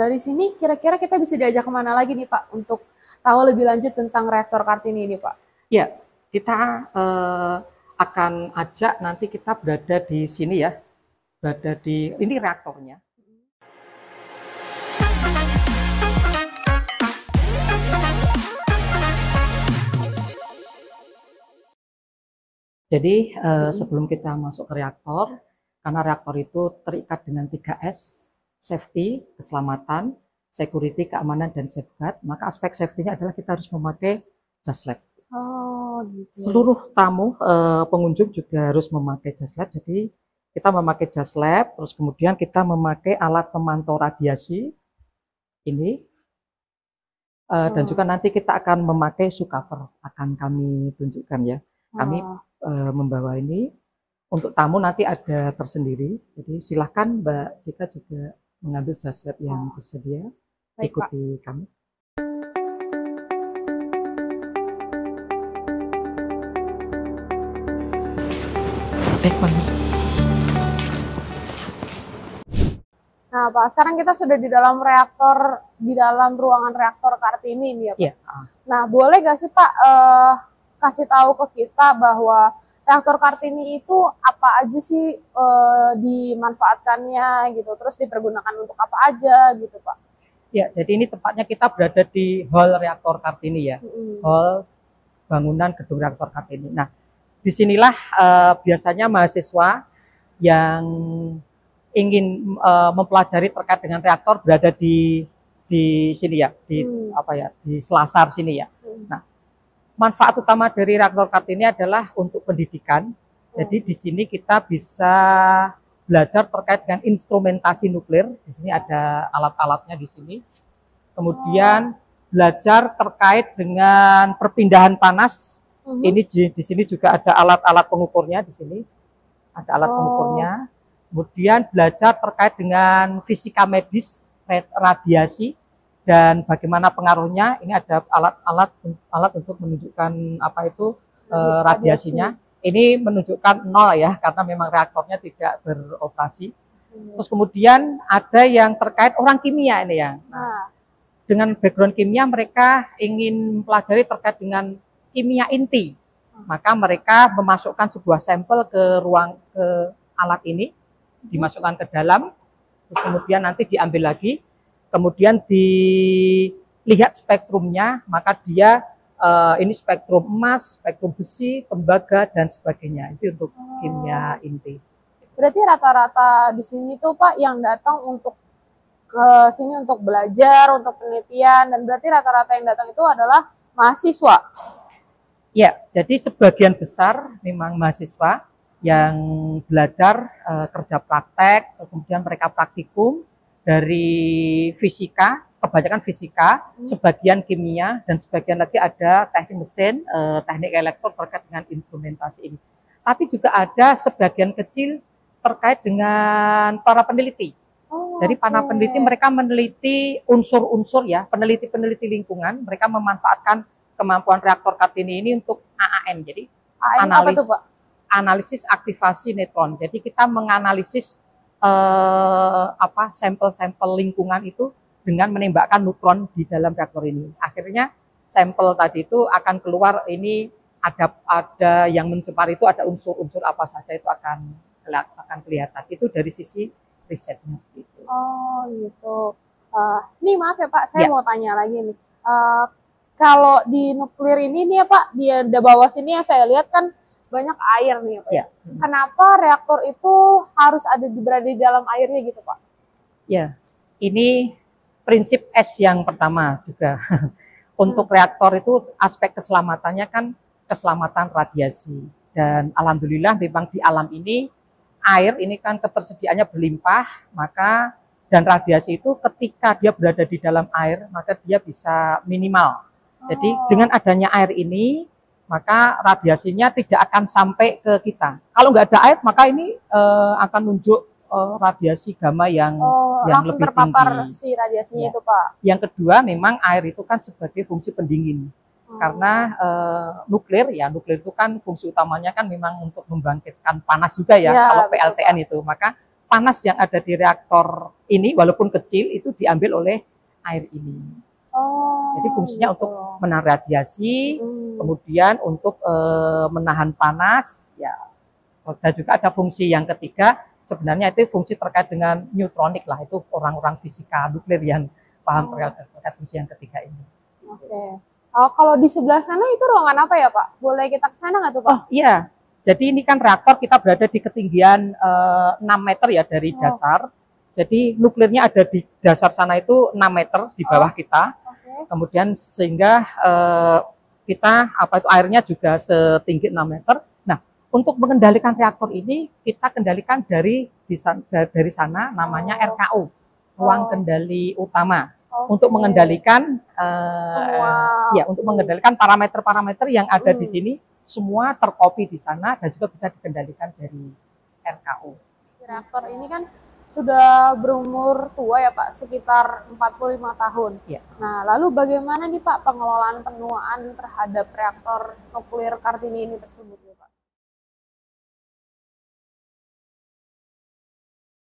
Dari sini kira-kira kita bisa diajak kemana lagi nih Pak untuk tahu lebih lanjut tentang reaktor Kartini ini Pak? Ya, kita akan ajak nanti kita berada di sini ya, berada di ini reaktornya. Jadi sebelum kita masuk ke reaktor, karena reaktor itu terikat dengan 3S, safety, keselamatan, security, keamanan, dan safeguard, maka aspek safety-nya adalah kita harus memakai jas lab. Oh gitu. Seluruh tamu pengunjung juga harus memakai jas lab, jadi kita memakai jas lab, terus kemudian kita memakai alat pemantau radiasi, ini, dan juga nanti kita akan memakai shoe cover, akan kami tunjukkan ya. Kami membawa ini untuk tamu nanti ada tersendiri, jadi silahkan Mbak Cika juga mengambil jas lab yang tersedia. Baik, ikuti Pak. Kami. Masuk. Nah Pak, sekarang kita sudah di dalam reaktor, di dalam ruangan reaktor Kartini ini ya Pak. Yeah. Nah boleh gak sih Pak kasih tahu ke kita bahwa reaktor Kartini itu apa aja sih dimanfaatkannya gitu, terus dipergunakan untuk apa aja gitu Pak? Ya, jadi ini tempatnya kita berada di hall reaktor Kartini ya, hall bangunan gedung reaktor Kartini. Nah, disinilah biasanya mahasiswa yang ingin mempelajari terkait dengan reaktor berada di sini ya, di di selasar sini ya. Nah, manfaat utama dari reaktor Kartini adalah untuk pendidikan. Jadi di sini kita bisa belajar terkait dengan instrumentasi nuklir. Di sini ada alat-alatnya di sini. Kemudian belajar terkait dengan perpindahan panas. Ini di sini juga ada alat-alat pengukurnya di sini. Ada alat pengukurnya. Kemudian belajar terkait dengan fisika medis, radiasi, dan bagaimana pengaruhnya. Ini ada alat untuk menunjukkan apa itu radiasinya. Ini menunjukkan 0 ya, karena memang reaktornya tidak beroperasi. Terus kemudian ada yang terkait orang kimia ini ya. Nah, dengan background kimia mereka ingin mempelajari terkait dengan kimia inti. Maka mereka memasukkan sebuah sampel ke alat ini, dimasukkan ke dalam, terus kemudian nanti diambil lagi, kemudian dilihat spektrumnya, maka dia ini spektrum emas, spektrum besi, tembaga, dan sebagainya. Itu untuk kimia inti. Berarti rata-rata di sini tuh Pak yang datang untuk ke sini untuk belajar, untuk penelitian, dan berarti rata-rata yang datang itu adalah mahasiswa? Ya, jadi sebagian besar memang mahasiswa yang belajar kerja praktek, kemudian mereka praktikum dari fisika, kebanyakan fisika, sebagian kimia, dan sebagian lagi ada teknik mesin, teknik elektro terkait dengan instrumentasi ini. Tapi juga ada sebagian kecil terkait dengan para peneliti. Jadi para peneliti mereka meneliti unsur-unsur ya, peneliti-peneliti lingkungan, mereka memanfaatkan kemampuan reaktor Kartini ini untuk AAN. Jadi analisis aktivasi neutron. Jadi kita menganalisis sampel-sampel lingkungan itu dengan menembakkan neutron di dalam reaktor ini. Akhirnya sampel tadi itu akan keluar, ini ada yang mencemar, itu ada unsur-unsur apa saja, itu akan kelihatan. Itu dari sisi risetnya seperti itu. Oh gitu. Nih maaf ya Pak, saya mau tanya lagi nih. Kalau di nuklir ini nih ya Pak, di bawah sini yang saya lihat kan banyak air nih ya Pak. Kenapa reaktor itu harus berada di dalam airnya gitu Pak? Ya, ini prinsip S yang pertama juga. Untuk reaktor itu aspek keselamatannya kan keselamatan radiasi. Dan alhamdulillah memang di alam ini air ini kan ketersediaannya berlimpah, maka dan radiasi itu ketika dia berada di dalam air maka dia bisa minimal. Jadi dengan adanya air ini maka radiasinya tidak akan sampai ke kita. Kalau nggak ada air maka ini akan nunjuk radiasi gamma yang lebih terpapar tinggi. Si radiasinya itu Pak. Yang kedua memang air itu kan sebagai fungsi pendingin. Karena nuklir itu kan fungsi utamanya kan memang untuk membangkitkan panas juga ya, kalau PLTN itu. Maka panas yang ada di reaktor ini walaupun kecil itu diambil oleh air ini. Jadi fungsinya gitu. untuk menahan radiasi, kemudian untuk menahan panas, ya. Dan juga ada fungsi yang ketiga, sebenarnya itu fungsi terkait dengan neutronik lah, itu orang-orang fisika nuklir yang paham terkait fungsi yang ketiga ini. Oke. Kalau di sebelah sana itu ruangan apa ya Pak? Boleh kita ke sana nggak tuh Pak? Oh iya, jadi ini kan reaktor kita berada di ketinggian 6 meter ya dari dasar. Jadi nuklirnya ada di dasar sana itu 6 meter di bawah kita. Kemudian sehingga kita airnya juga setinggi 6 meter. Nah, untuk mengendalikan reaktor ini kita kendalikan dari sana namanya RKU, ruang kendali utama. Untuk mengendalikan untuk mengendalikan parameter-parameter yang ada di sini semua tercopy di sana dan juga bisa dikendalikan dari RKU. Reaktor ini kan sudah berumur tua ya Pak, sekitar 45 tahun. Ya. Nah, lalu bagaimana nih Pak pengelolaan penuaan terhadap reaktor nuklir Kartini ini tersebut ya Pak?